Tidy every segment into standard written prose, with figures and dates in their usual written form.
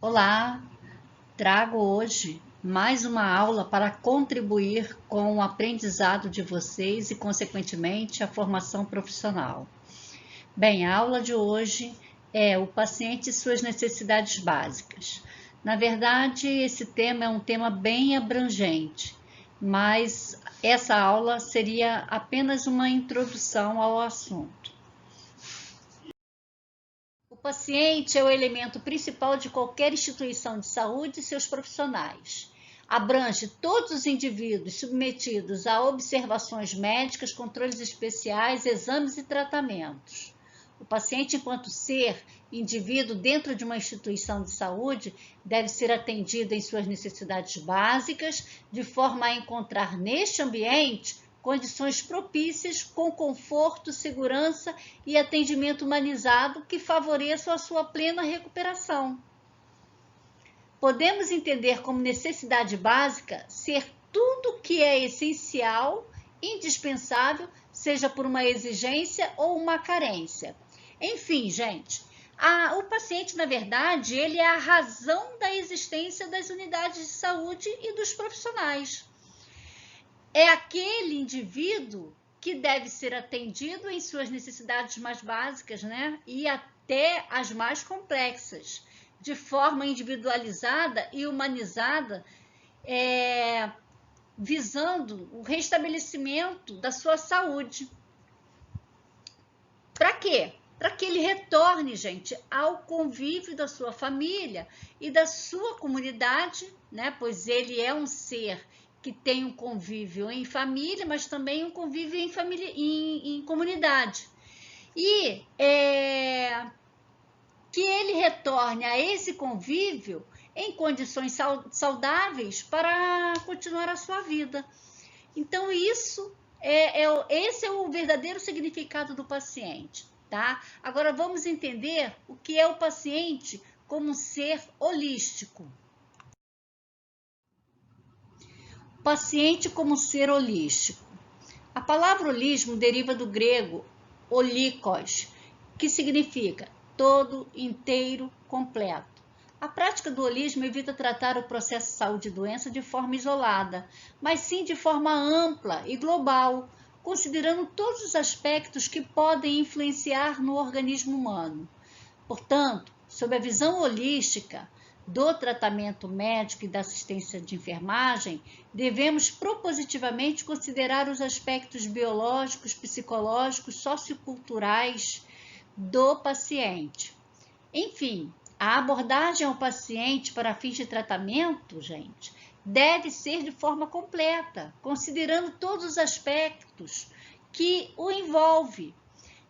Olá, trago hoje mais uma aula para contribuir com o aprendizado de vocês e, consequentemente, a formação profissional. Bem, a aula de hoje é o paciente e suas necessidades básicas. Na verdade, esse tema é um tema bem abrangente, mas essa aula seria apenas uma introdução ao assunto. O paciente é o elemento principal de qualquer instituição de saúde e seus profissionais. Abrange todos os indivíduos submetidos a observações médicas, controles especiais, exames e tratamentos. O paciente, enquanto ser, indivíduo dentro de uma instituição de saúde, deve ser atendido em suas necessidades básicas, de forma a encontrar neste ambiente condições propícias, com conforto, segurança e atendimento humanizado que favoreçam a sua plena recuperação. Podemos entender como necessidade básica ser tudo que é essencial, indispensável, seja por uma exigência ou uma carência. Enfim, gente, o paciente, na verdade, ele é a razão da existência das unidades de saúde e dos profissionais. É aquele indivíduo que deve ser atendido em suas necessidades mais básicas, né? E até as mais complexas, de forma individualizada e humanizada, visando o restabelecimento da sua saúde. Para quê? Para que ele retorne, gente, ao convívio da sua família e da sua comunidade, né? Pois ele é um ser que tem um convívio em família, mas também um convívio em família, em comunidade. E que ele retorne a esse convívio em condições saudáveis para continuar a sua vida. Então, esse é o verdadeiro significado do paciente, tá? Agora, vamos entender o que é o paciente como um ser holístico. Paciente como ser holístico. A palavra holismo deriva do grego holikos, que significa todo, inteiro, completo. A prática do holismo evita tratar o processo saúde e doença de forma isolada, mas sim de forma ampla e global, considerando todos os aspectos que podem influenciar no organismo humano. Portanto, sob a visão holística do tratamento médico e da assistência de enfermagem, devemos propositivamente considerar os aspectos biológicos, psicológicos, socioculturais do paciente. Enfim, a abordagem ao paciente para fins de tratamento, gente, deve ser de forma completa, considerando todos os aspectos que o envolve,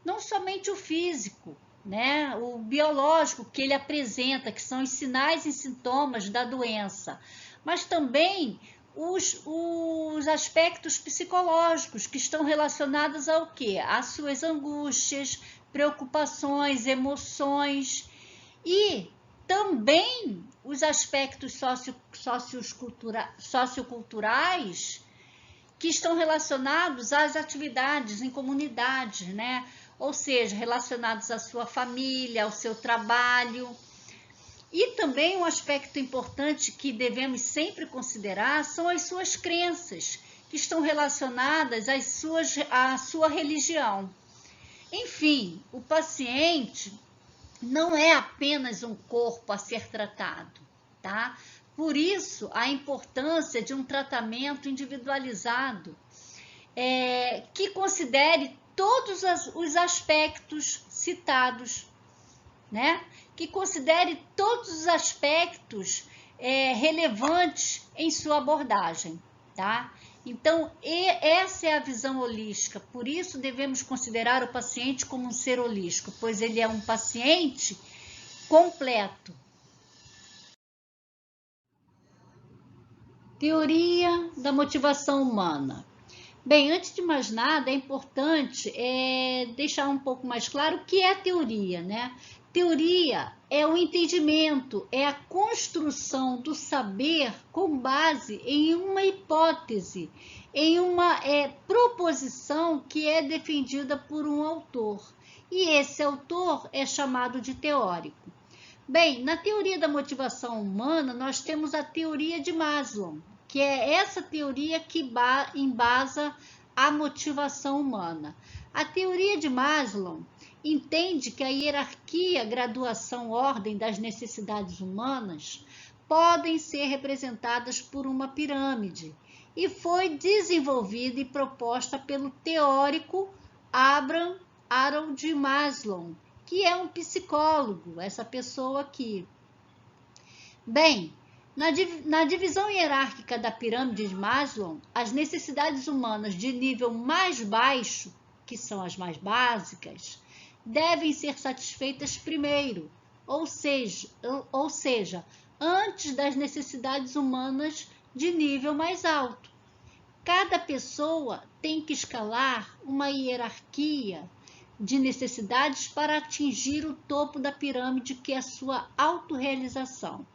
não somente o físico, né, o biológico que ele apresenta, que são os sinais e sintomas da doença, mas também os aspectos psicológicos que estão relacionados ao quê? Às suas angústias, preocupações, emoções e também os aspectos socioculturais que estão relacionados às atividades em comunidade, né? Ou seja, relacionados à sua família, ao seu trabalho. E também um aspecto importante que devemos sempre considerar são as suas crenças, que estão relacionadas à sua religião. Enfim, o paciente não é apenas um corpo a ser tratado, tá? Por isso, a importância de um tratamento individualizado, que considere todos os aspectos citados, né? Que considere todos os aspectos relevantes em sua abordagem, tá? Então, essa é a visão holística, por isso devemos considerar o paciente como um ser holístico, pois ele é um paciente completo. Teoria da motivação humana. Bem, antes de mais nada, é importante deixar um pouco mais claro o que é teoria, né? Teoria é o entendimento, é a construção do saber com base em uma hipótese, em uma proposição que é defendida por um autor. E esse autor é chamado de teórico. Bem, na teoria da motivação humana, nós temos a teoria de Maslow, que é essa teoria que embasa a motivação humana. A teoria de Maslow entende que a hierarquia, graduação, ordem das necessidades humanas podem ser representadas por uma pirâmide e foi desenvolvida e proposta pelo teórico Abraham Harold Maslow, que é um psicólogo, essa pessoa aqui. Bem, na divisão hierárquica da pirâmide de Maslow, as necessidades humanas de nível mais baixo, que são as mais básicas, devem ser satisfeitas primeiro, ou seja, antes das necessidades humanas de nível mais alto. Cada pessoa tem que escalar uma hierarquia de necessidades para atingir o topo da pirâmide, que é a sua autorrealização.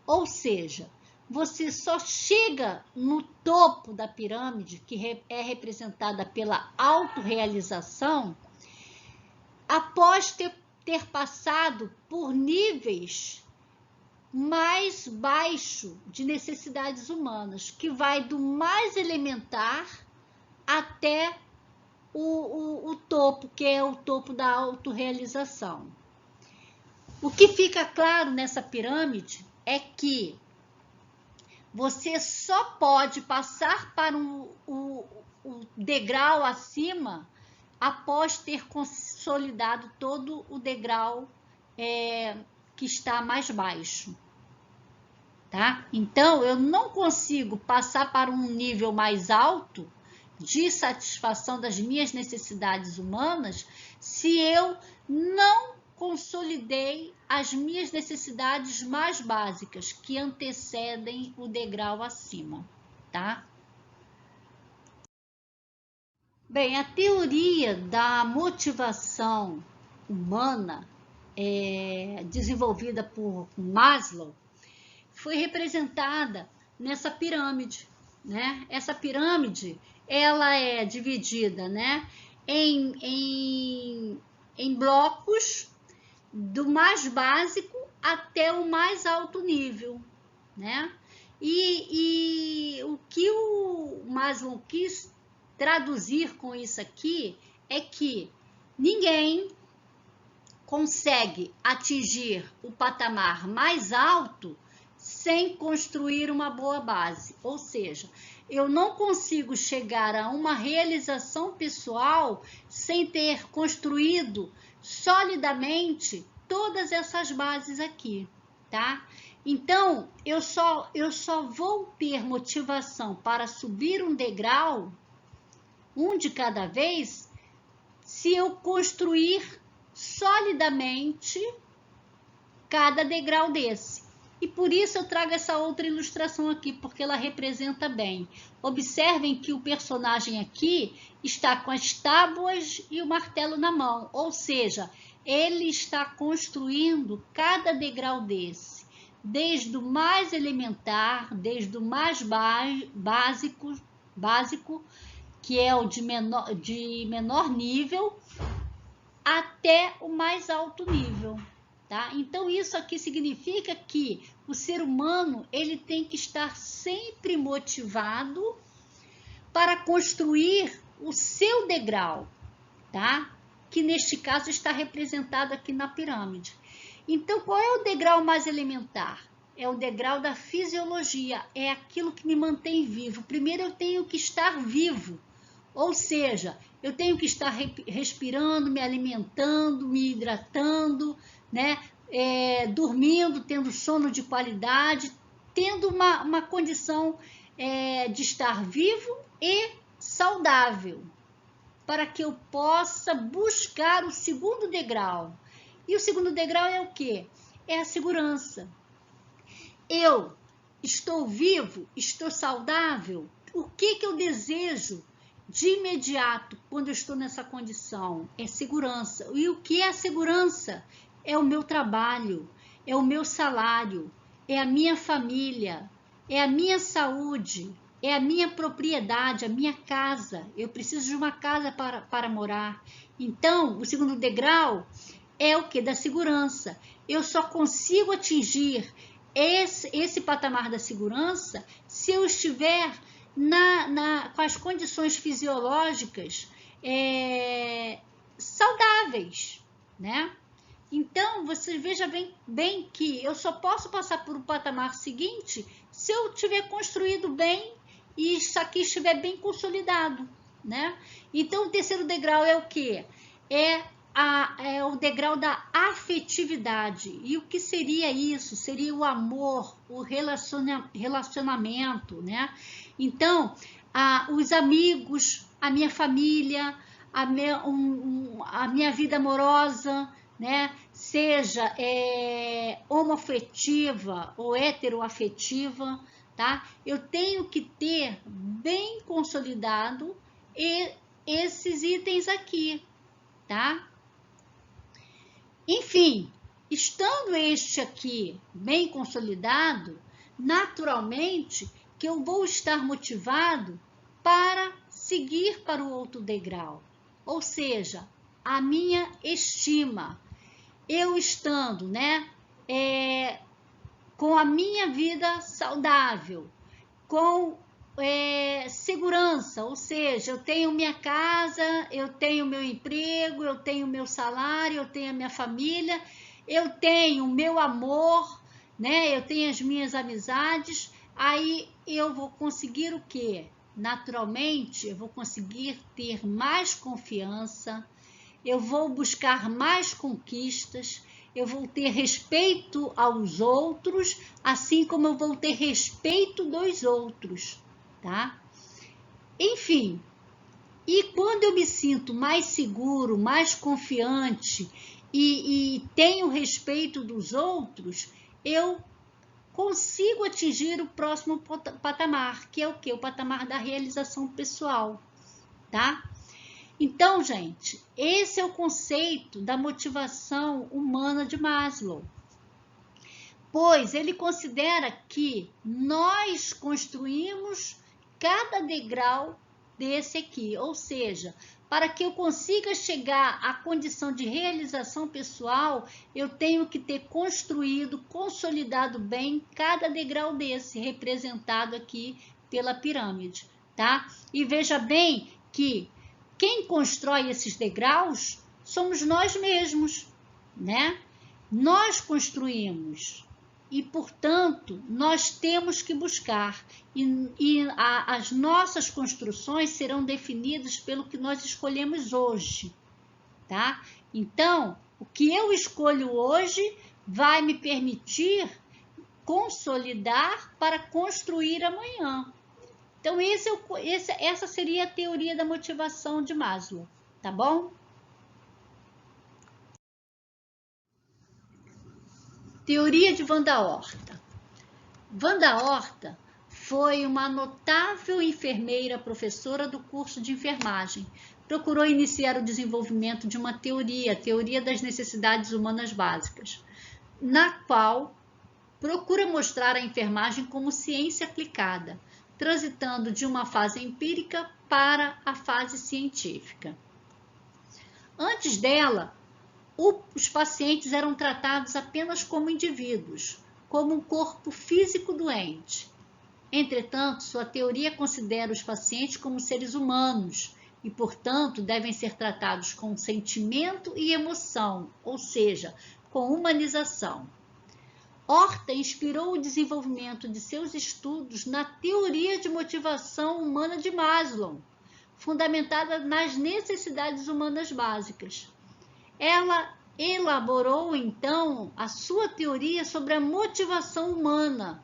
Ou seja, você só chega no topo da pirâmide, que é representada pela autorrealização, após ter passado por níveis mais baixos de necessidades humanas, que vai do mais elementar até o topo, que é o topo da autorrealização. O que fica claro nessa pirâmide é que você só pode passar para o degrau acima após ter consolidado todo o degrau que está mais baixo. Tá? Então, eu não consigo passar para um nível mais alto de satisfação das minhas necessidades humanas se eu não consolidei as minhas necessidades mais básicas, que antecedem o degrau acima, tá? Bem, a teoria da motivação humana, desenvolvida por Maslow, foi representada nessa pirâmide, né? Essa pirâmide, ela é dividida, né, em blocos do mais básico até o mais alto nível, né? E o que o Maslow quis traduzir com isso aqui é que ninguém consegue atingir o patamar mais alto sem construir uma boa base. Ou seja, eu não consigo chegar a uma realização pessoal sem ter construído solidamente todas essas bases aqui, tá? Então, eu só vou ter motivação para subir um degrau, um de cada vez, se eu construir solidamente cada degrau desse. E por isso eu trago essa outra ilustração aqui, porque ela representa bem. Observem que o personagem aqui está com as tábuas e o martelo na mão, ou seja, ele está construindo cada degrau desse, desde o mais elementar, desde o mais básico, que é o de menor nível, até o mais alto nível. Tá? Então, isso aqui significa que o ser humano ele tem que estar sempre motivado para construir o seu degrau, tá? Que neste caso está representado aqui na pirâmide. Então, qual é o degrau mais elementar? É o degrau da fisiologia, é aquilo que me mantém vivo. Primeiro eu tenho que estar vivo, ou seja, eu tenho que estar respirando, me alimentando, me hidratando, né? Dormindo, tendo sono de qualidade, tendo uma condição de estar vivo e saudável, para que eu possa buscar o segundo degrau. E o segundo degrau é o quê? É a segurança. Eu estou vivo, estou saudável, o que eu desejo de imediato quando eu estou nessa condição? É segurança. E o que é a segurança? É o meu trabalho, é o meu salário, é a minha família, é a minha saúde, é a minha propriedade, a minha casa. Eu preciso de uma casa para morar. Então, o segundo degrau é o que? Da segurança. Eu só consigo atingir esse patamar da segurança se eu estiver com as condições fisiológicas saudáveis, né? Então, você veja bem que eu só posso passar por um patamar seguinte se eu tiver construído bem e isso aqui estiver bem consolidado, né? Então, o terceiro degrau é o quê? É o degrau da afetividade. E o que seria isso? Seria o amor, o relacionamento, né? Então, os amigos, a minha família, a minha vida amorosa, né? Seja homoafetiva ou heteroafetiva, tá? Eu tenho que ter bem consolidado esses itens aqui, tá? Enfim, estando este aqui bem consolidado, naturalmente que eu vou estar motivado para seguir para o outro degrau, ou seja, a minha estima. Eu estando, né, com a minha vida saudável, com segurança, ou seja, eu tenho minha casa, eu tenho meu emprego, eu tenho meu salário, eu tenho a minha família, eu tenho o meu amor, né? Eu tenho as minhas amizades, aí eu vou conseguir o quê? Naturalmente, eu vou conseguir ter mais confiança, eu vou buscar mais conquistas, eu vou ter respeito aos outros, assim como eu vou ter respeito dos outros, tá? Enfim, e quando eu me sinto mais seguro, mais confiante e tenho respeito dos outros, eu consigo atingir o próximo patamar, que é o quê? O patamar da realização pessoal, tá? Então, gente, esse é o conceito da motivação humana de Maslow, pois ele considera que nós construímos cada degrau desse aqui, ou seja, para que eu consiga chegar à condição de realização pessoal, eu tenho que ter construído, consolidado bem cada degrau desse, representado aqui pela pirâmide, tá? E veja bem que quem constrói esses degraus somos nós mesmos, né? Nós construímos e, portanto, nós temos que buscar. As nossas construções serão definidas pelo que nós escolhemos hoje, tá? Então, o que eu escolho hoje vai me permitir consolidar para construir amanhã. Então, essa seria a teoria da motivação de Maslow, tá bom? Teoria de Wanda Horta. Wanda Horta foi uma notável enfermeira, professora do curso de enfermagem. Procurou iniciar o desenvolvimento de uma teoria, a teoria das necessidades humanas básicas, na qual procura mostrar a enfermagem como ciência aplicada, transitando de uma fase empírica para a fase científica. Antes dela, os pacientes eram tratados apenas como indivíduos, como um corpo físico doente. Entretanto, sua teoria considera os pacientes como seres humanos e, portanto, devem ser tratados com sentimento e emoção, ou seja, com humanização. Horta inspirou o desenvolvimento de seus estudos na teoria de motivação humana de Maslow, fundamentada nas necessidades humanas básicas. Ela elaborou, então, a sua teoria sobre a motivação humana,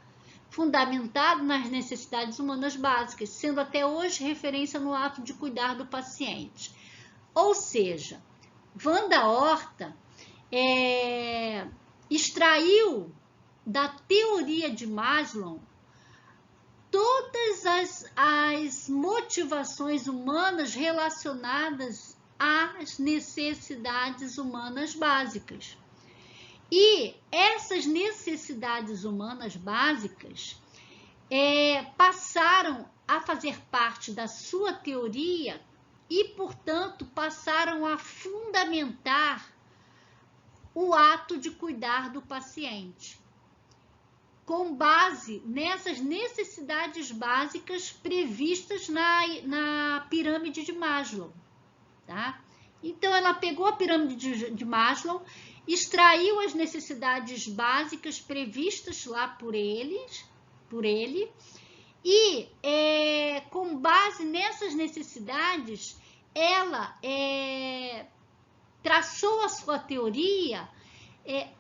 fundamentada nas necessidades humanas básicas, sendo até hoje referência no ato de cuidar do paciente. Ou seja, Wanda Horta extraiu da teoria de Maslow todas as motivações humanas relacionadas às necessidades humanas básicas. E essas necessidades humanas básicas passaram a fazer parte da sua teoria e, portanto, passaram a fundamentar o ato de cuidar do paciente, com base nessas necessidades básicas previstas na pirâmide de Maslow, tá? Então, ela pegou a pirâmide de Maslow, extraiu as necessidades básicas previstas lá por ele, e, com base nessas necessidades, ela traçou a sua teoria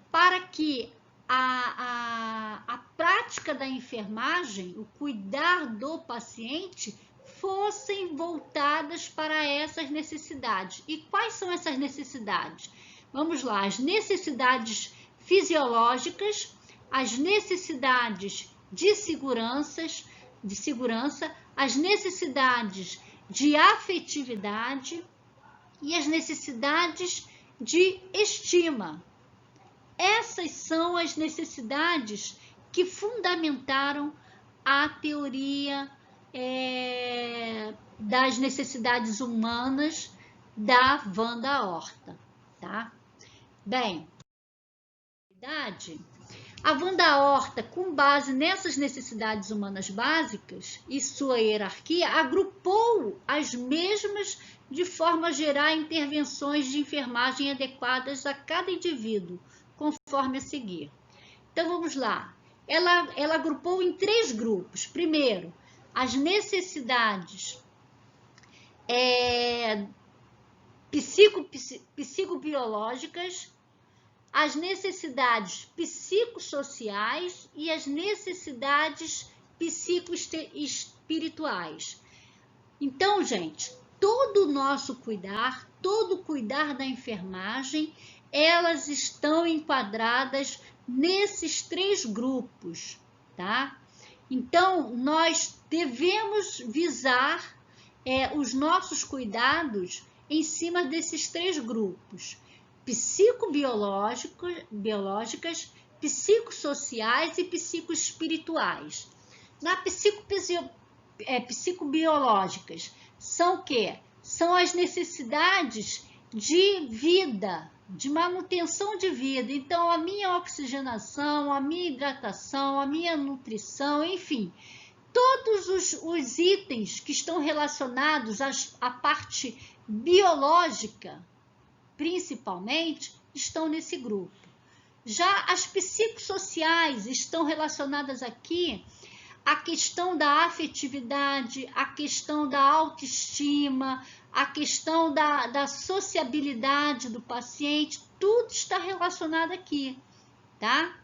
para que a prática da enfermagem, o cuidar do paciente, fossem voltadas para essas necessidades. E quais são essas necessidades? Vamos lá, as necessidades fisiológicas, as necessidades de segurança, as necessidades de afetividade e as necessidades de estima. Essas são as necessidades que fundamentaram a teoria das necessidades humanas da Wanda Horta, tá? Bem, a Wanda Horta, com base nessas necessidades humanas básicas e sua hierarquia, agrupou as mesmas de forma a gerar intervenções de enfermagem adequadas a cada indivíduo, conforme a seguir. Então, vamos lá. Ela agrupou em 3 grupos. Primeiro, as necessidades psicobiológicas, as necessidades psicossociais e as necessidades psicoespirituais. Então, gente, todo o nosso cuidar, todo o cuidar da enfermagem, elas estão enquadradas nesses 3 grupos, tá? Então, nós devemos visar os nossos cuidados em cima desses 3 grupos: psicobiológicas, psicossociais e psicoespirituais. Na psicobiológicas, são o quê? São as necessidades de vida, de manutenção de vida. Então, a minha oxigenação, a minha hidratação, a minha nutrição, enfim, todos os itens que estão relacionados à parte biológica, principalmente, estão nesse grupo. Já as psicossociais estão relacionadas aqui à questão da afetividade, à questão da autoestima, a questão da sociabilidade do paciente, tudo está relacionado aqui, tá?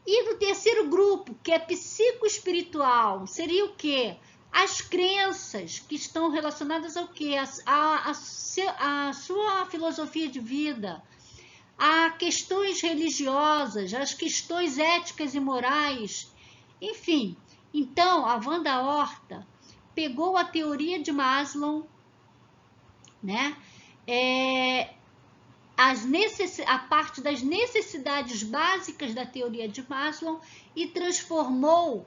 E no terceiro grupo, que é psicoespiritual, seria o quê? As crenças que estão relacionadas ao quê? A sua filosofia de vida, a questões religiosas, as questões éticas e morais, enfim. Então, a Wanda Horta pegou a teoria de Maslow, né? A parte das necessidades básicas da teoria de Maslow e transformou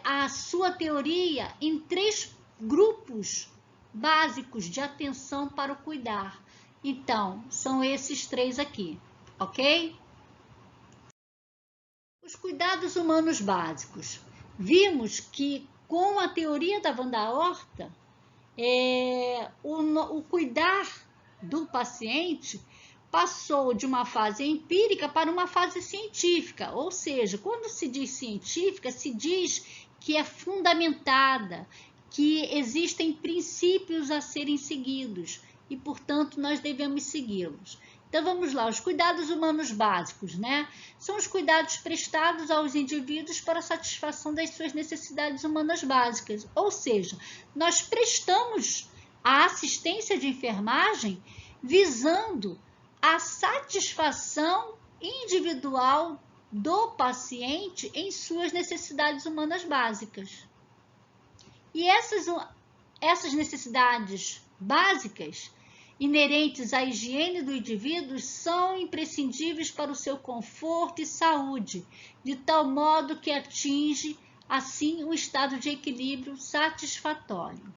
a sua teoria em 3 grupos básicos de atenção para o cuidar. Então, são esses 3 aqui, ok? Os cuidados humanos básicos. Vimos que com a teoria da Wanda Horta, o cuidar do paciente passou de uma fase empírica para uma fase científica, ou seja, quando se diz científica, se diz que é fundamentada, que existem princípios a serem seguidos e, portanto, nós devemos segui-los. Então, vamos lá, os cuidados humanos básicos, né? São os cuidados prestados aos indivíduos para a satisfação das suas necessidades humanas básicas, ou seja, nós prestamos a assistência de enfermagem visando a satisfação individual do paciente em suas necessidades humanas básicas. E essas necessidades básicas inerentes à higiene do indivíduo são imprescindíveis para o seu conforto e saúde, de tal modo que atinge, assim, um estado de equilíbrio satisfatório.